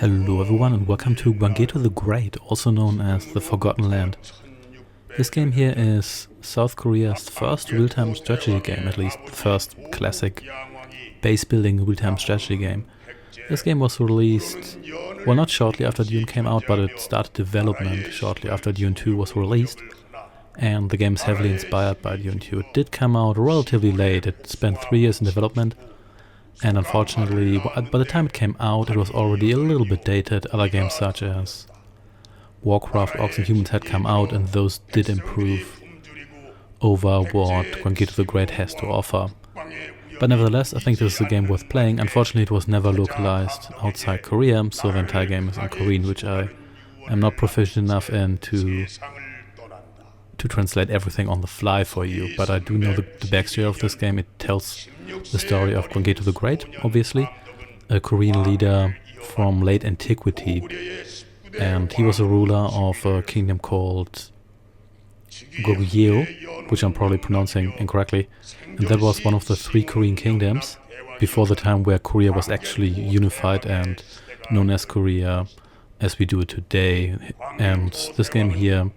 Hello everyone and welcome to Gwanggaeto the Great, also known as the Forgotten Land. This game here is South Korea's first real-time strategy game, at least the first classic base-building real-time strategy game. This game was released, well, not shortly after Dune came out, but it started development shortly after Dune II was released. And the game is heavily inspired by Dune II. It did come out relatively late, it spent 3 years in development. And unfortunately, by the time it came out, it was already a little bit dated. Other games such as Warcraft, Orcs and Humans had come out, and those did improve over what Gwanggaeto the Great has to offer. But nevertheless, I think this is a game worth playing. Unfortunately, it was never localized outside Korea, so the entire game is in Korean, which I am not proficient enough in to translate everything on the fly for you. But I do know the backstory of this game. It tells the story of Gwanggaeto the Great, obviously, a Korean leader from late antiquity, and he was a ruler of a kingdom called Goguryeo, which I'm probably pronouncing incorrectly, and that was one of the 3 Korean kingdoms before the time where Korea was actually unified and known as Korea as we do it today. And this game here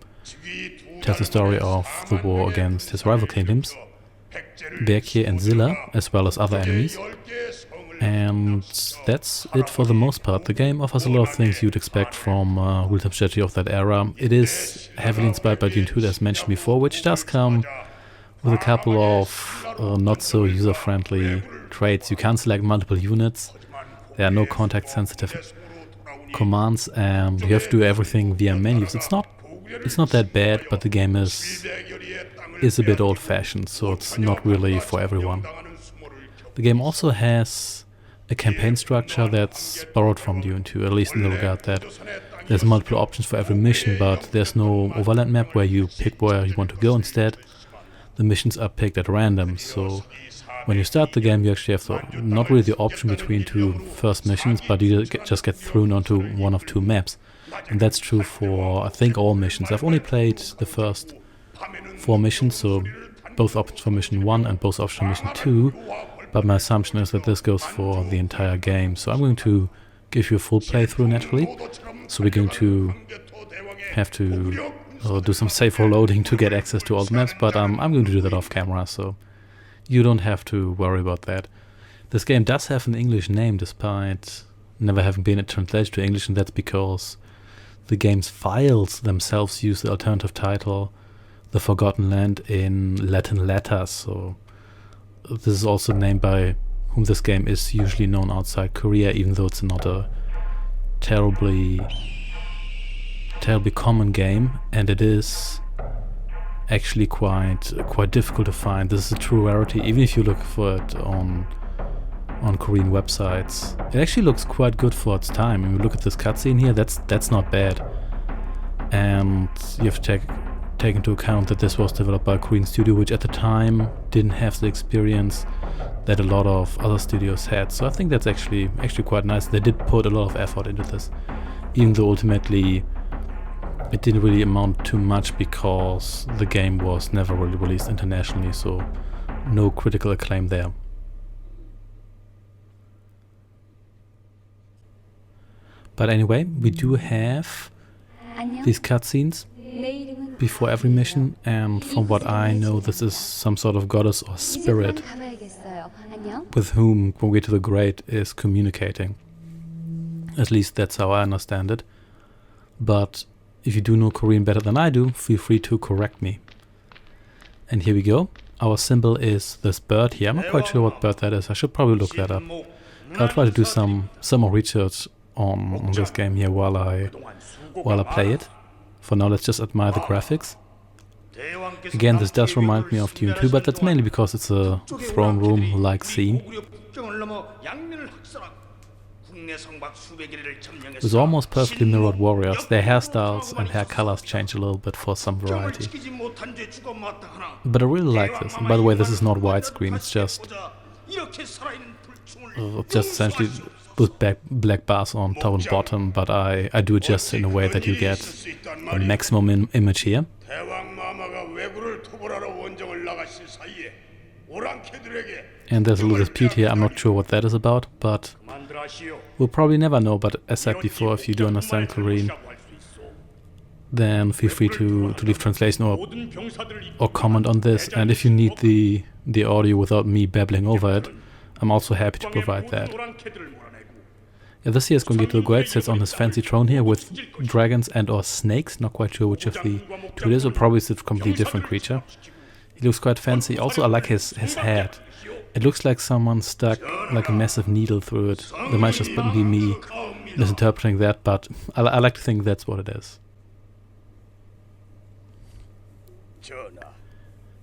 tells the story of the war against his rival kingdoms, Baekje and Silla, as well as other enemies. And that's it for the most part. The game offers a lot of things you'd expect from real-time strategy of that era. It is heavily inspired by Dune II, as mentioned before, which does come with a couple of not so user-friendly traits. You can't select multiple units, there are no context-sensitive commands, and you have to do everything via menus. It's not that bad, but the game is a bit old-fashioned, so it's not really for everyone. The game also has a campaign structure that's borrowed from Dune II, at least in the regard that there's multiple options for every mission, but there's no overland map where you pick where you want to go. Instead, the missions are picked at random, so when you start the game you actually have not really the option between 2 first missions, but you just get thrown onto one of 2 maps. And that's true for, I think, all missions. I've only played the first 4 missions, so both options for mission 1 and both options for mission 2, but my assumption is that this goes for the entire game. So I'm going to give you a full playthrough naturally, so we're going to have to do some safe reloading to get access to all the maps, but I'm going to do that off camera, so you don't have to worry about that. This game does have an English name despite never having been translated to English, and that's because the game's files themselves use the alternative title, The Forgotten Land, in Latin letters, so this is also named by whom this game is usually known outside Korea, even though it's not a terribly common game, and it is actually quite difficult to find. This is a true rarity, even if you look for it on Korean websites. It actually looks quite good for its time. When you look at this cutscene here, that's not bad. And you have to take into account that this was developed by a Korean studio, which at the time didn't have the experience that a lot of other studios had. So I think that's actually quite nice. They did put a lot of effort into this, even though ultimately it didn't really amount to much because the game was never really released internationally, so no critical acclaim there. But anyway, we do have these cutscenes before every mission, and from what I know, this is some sort of goddess or spirit with whom Gwanggaeto the Great is communicating. At least that's how I understand it. But if you do know Korean better than I do, feel free to correct me. And here we go. Our symbol is this bird here. I'm not quite sure what bird that is. I should probably look that up. I'll try to do some more research on this game here while I play it. For now, let's just admire the graphics. Again, this does remind me of Dune II, but that's mainly because it's a throne room-like scene. With almost perfectly mirrored warriors, their hairstyles and hair colors change a little bit for some variety. But I really like this. And by the way, this is not widescreen, it's just essentially with black bars on top and bottom, but I do it just in a way that you get a maximum image here. And there's a little dispute here, I'm not sure what that is about, but We'll probably never know, but as said before, if you do understand Korean, then feel free to leave translation or comment on this. And if you need the audio without me babbling over it, I'm also happy to provide that. Yeah, this here is Gwanggaeto the Great, sits on his fancy throne here with dragons and or snakes. Not quite sure which of the two it is, or probably it's a completely different creature. He looks quite fancy. Also, I like his head. It looks like someone stuck like a massive needle through it. That might just be me misinterpreting that, but I like to think that's what it is.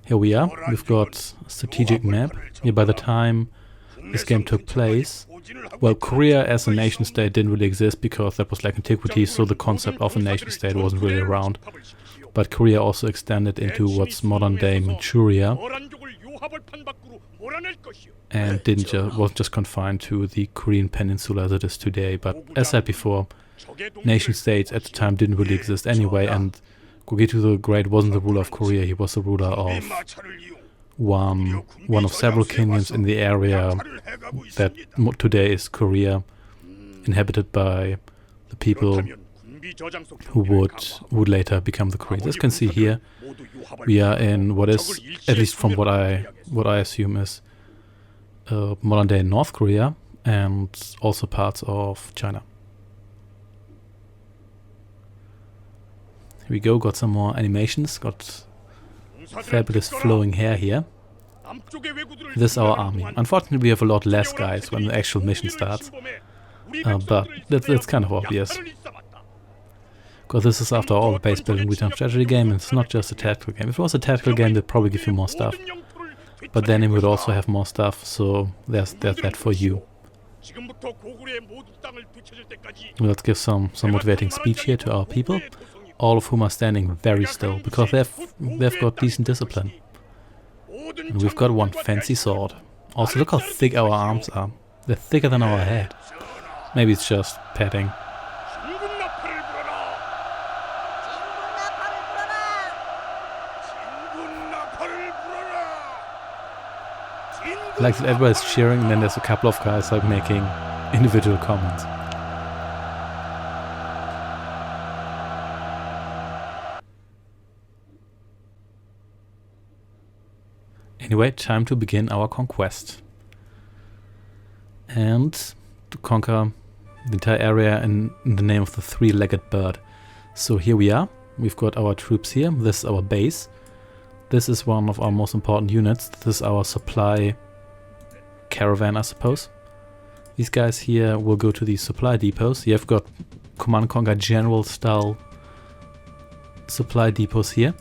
Here we are. We've got a strategic map. Here, by the time this game took place, well, Korea as a nation state didn't really exist because that was like antiquity, so the concept of a nation state wasn't really around. But Korea also extended into what's modern day Manchuria, and wasn't just confined to the Korean peninsula as it is today. But as said before, nation states at the time didn't really exist anyway, and Gwanggaeto the Great wasn't the ruler of Korea. He was the ruler of one of several kingdoms in the area that today is Korea, inhabited by the people who would later become the Koreans. As you can see here, we are in what is, at least from what I assume is modern day North Korea and also parts of China. Here we go, got some more animations, got fabulous flowing hair here. This is our army. Unfortunately, we have a lot less guys when the actual mission starts, but that's kind of obvious. Because this is, after all, a base building return strategy game, and it's not just a tactical game. If it was a tactical game, they'd probably give you more stuff, but then it would also have more stuff, so there's that for you. Let's give some motivating speech here to our people, all of whom are standing very still, because they've got decent discipline. And we've got one fancy sword. Also, look how thick our arms are. They're thicker than our head. Maybe it's just padding. Like that everybody's cheering, and then there's a couple of guys like making individual comments. Anyway, time to begin our conquest. And to conquer the entire area in the name of the three-legged bird. So here we are. We've got our troops here. This is our base. This is one of our most important units. This is our supply caravan, I suppose. These guys here will go to these supply depots. You've got Command & Conquer General style supply depots here.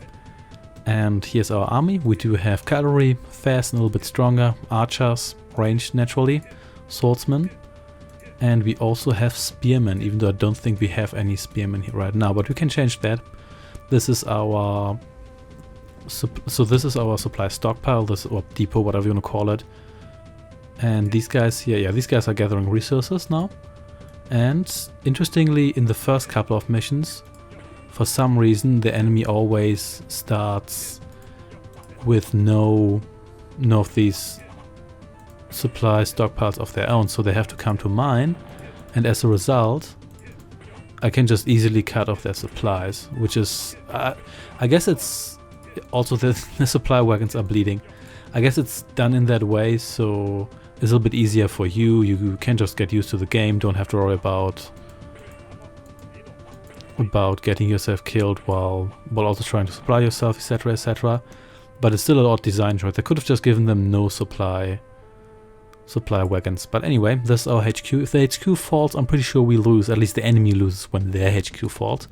And here's our army. We do have cavalry, fast and a little bit stronger, archers, ranged naturally, swordsmen, and we also have spearmen, even though I don't think we have any spearmen here right now, but we can change that. This is our this is our supply stockpile, or depot, whatever you want to call it. And these guys here, yeah, these guys are gathering resources now. And interestingly, in the first couple of missions, for some reason, the enemy always starts with no of these supply stockpiles of their own, so they have to come to mine, and as a result, I can just easily cut off their supplies, which is, I guess it's also the supply wagons are bleeding. I guess it's done in that way, so it's a little bit easier for you. You can just get used to the game, don't have to worry about getting yourself killed while also trying to supply yourself, etc, etc. But it's still a odd design choice. They could have just given them no supply wagons. But anyway, this is our HQ. If the HQ falls, I'm pretty sure we lose. At least the enemy loses when their HQ falls.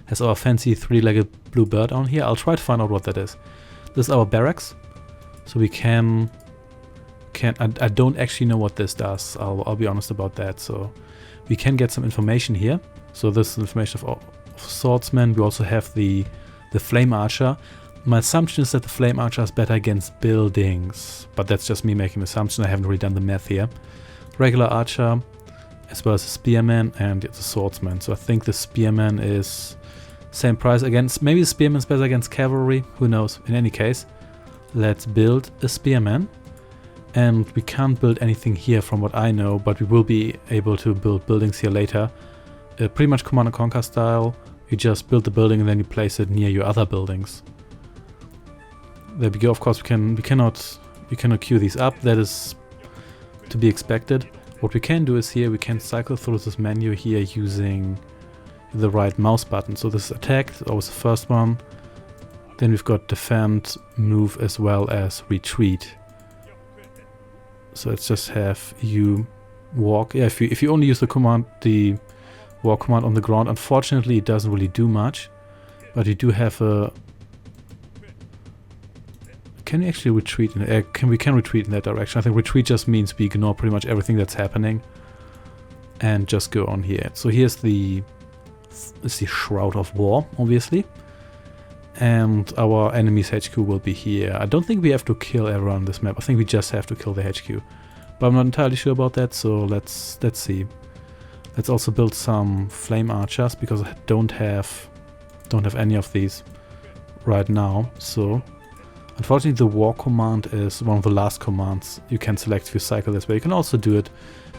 Has our fancy three-legged blue bird on here. I'll try to find out what that is. This is our barracks. So we can I don't actually know what this does. I'll be honest about that. So we can get some information here. So this is information of swordsmen. We also have the flame archer. My assumption is that the flame archer is better against buildings, but that's just me making an assumption. I haven't really done the math here. Regular archer, as well as the spearman and the swordsman. So I think the spearman is same price against. Maybe the spearman is better against cavalry. Who knows? In any case, let's build a spearman. And we can't build anything here from what I know, but we will be able to build buildings here later. Pretty much Command & Conquer style. You just build the building and then you place it near your other buildings. There we go. Of course, we cannot queue these up. That is to be expected. What we can do is here we can cycle through this menu here using the right mouse button. So this is attack, always the first one. Then we've got defend, move, as well as retreat. So let's just have you walk. Yeah, if you only use the walk command on the ground, unfortunately it doesn't really do much. But you do have a... Can we actually retreat? We can retreat in that direction. I think retreat just means we ignore pretty much everything that's happening and just go on here. So here's the Shroud of War, obviously. And our enemy's HQ will be here. I don't think we have to kill everyone on this map. I think we just have to kill the HQ. But I'm not entirely sure about that, so let's see. Let's also build some flame archers, because I don't have any of these right now. So unfortunately the war command is one of the last commands you can select if you cycle this way. You can also do it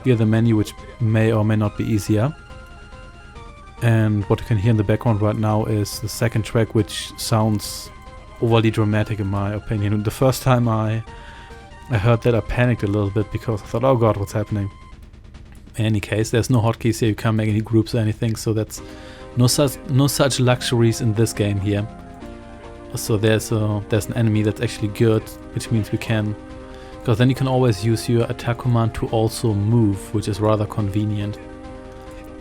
via the menu, which may or may not be easier. And what you can hear in the background right now is the second track, which sounds overly dramatic in my opinion. And the first time I heard that, I panicked a little bit because I thought, oh god, what's happening? In any case, there's no hotkeys here, you can't make any groups or anything, so that's no such luxuries in this game here. So there's an enemy that's actually good, which means we can, because then you can always use your attack command to also move, which is rather convenient.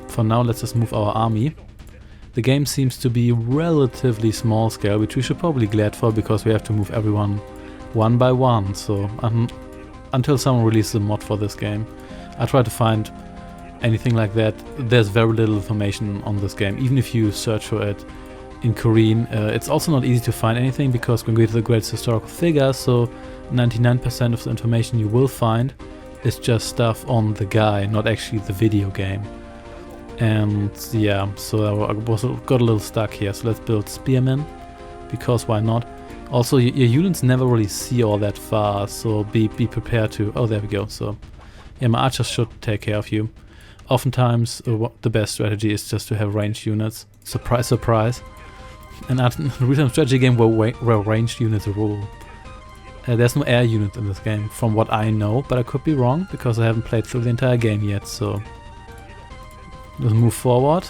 For now, let's just move our army. The game seems to be relatively small scale, which we should probably be glad for, because we have to move everyone one by one. So until someone releases a mod for this game, I try to find anything like that. There's very little information on this game, even if you search for it in Korean. It's also not easy to find anything, because Gwanggaeto the Great is a historical figure, so 99% of the information you will find is just stuff on the guy, not actually the video game. And yeah, so I got a little stuck here, so let's build spearmen, because why not? Also, your units never really see all that far, so be prepared to... Oh, there we go. So yeah, my archers should take care of you. Oftentimes the best strategy is just to have ranged units. Surprise, surprise. And a real-time strategy game where ranged units rule. There's no air unit in this game, from what I know, but I could be wrong, because I haven't played through the entire game yet, so... Let's move forward.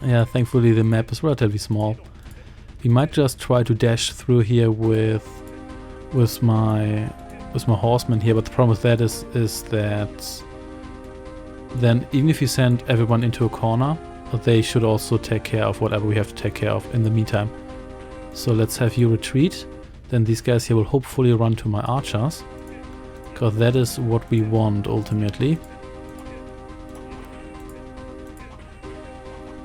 Yeah, thankfully the map is relatively small. We might just try to dash through here with my horsemen here, but the problem with that is that then even if you send everyone into a corner, they should also take care of whatever we have to take care of in the meantime. So let's have you retreat. Then these guys here will hopefully run to my archers, because that is what we want ultimately.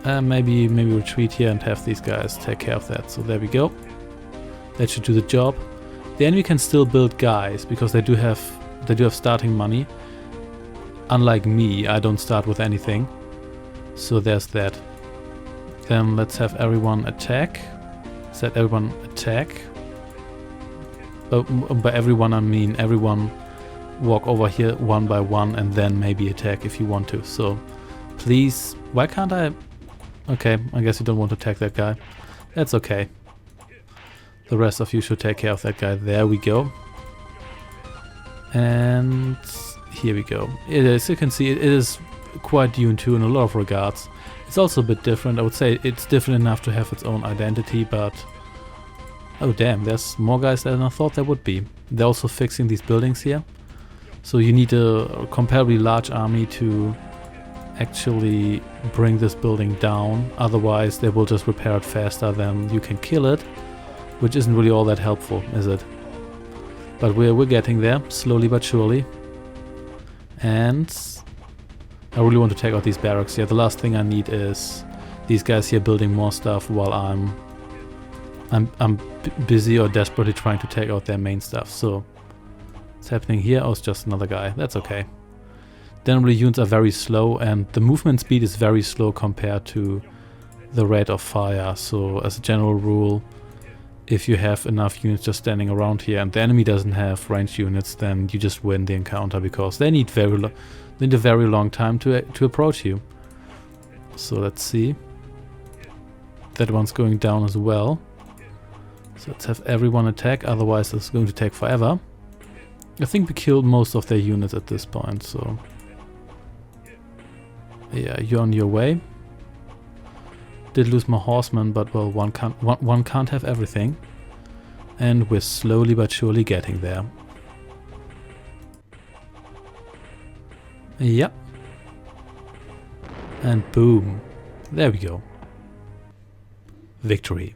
Maybe retreat here and have these guys take care of that. So there we go. That should do the job. The enemy can still build guys, because they do have starting money. Unlike me, I don't start with anything. So there's that. Then let's have everyone attack. Set everyone attack. By everyone I mean everyone walk over here one by one and then maybe attack if you want to. So please, why can't I... Okay, I guess you don't want to attack that guy. That's okay. The rest of you should take care of that guy. There we go. And here we go. It is, you can see, it is quite Dune II in a lot of regards. It's also a bit different. I would say it's different enough to have its own identity, but... Oh damn, there's more guys than I thought there would be. They're also fixing these buildings here. So you need a comparably large army to actually bring this building down, otherwise they will just repair it faster than you can kill it, which isn't really all that helpful, is it? But we're getting there, slowly but surely. And I really want to take out these barracks here. The last thing I need is these guys here building more stuff while I'm busy or desperately trying to take out their main stuff. So what's happening here? Oh, it's just another guy. That's okay. Generally units are very slow, and the movement speed is very slow compared to the rate of fire. So as a general rule, if you have enough units just standing around here and the enemy doesn't have ranged units, then you just win the encounter because they need a very long time to approach you. So let's see. That one's going down as well. So let's have everyone attack, otherwise it's going to take forever. I think we killed most of their units at this point, so... Yeah, you're on your way. Did lose my horseman, but well, one can't have everything. And we're slowly but surely getting there. Yep. And boom. There we go. Victory.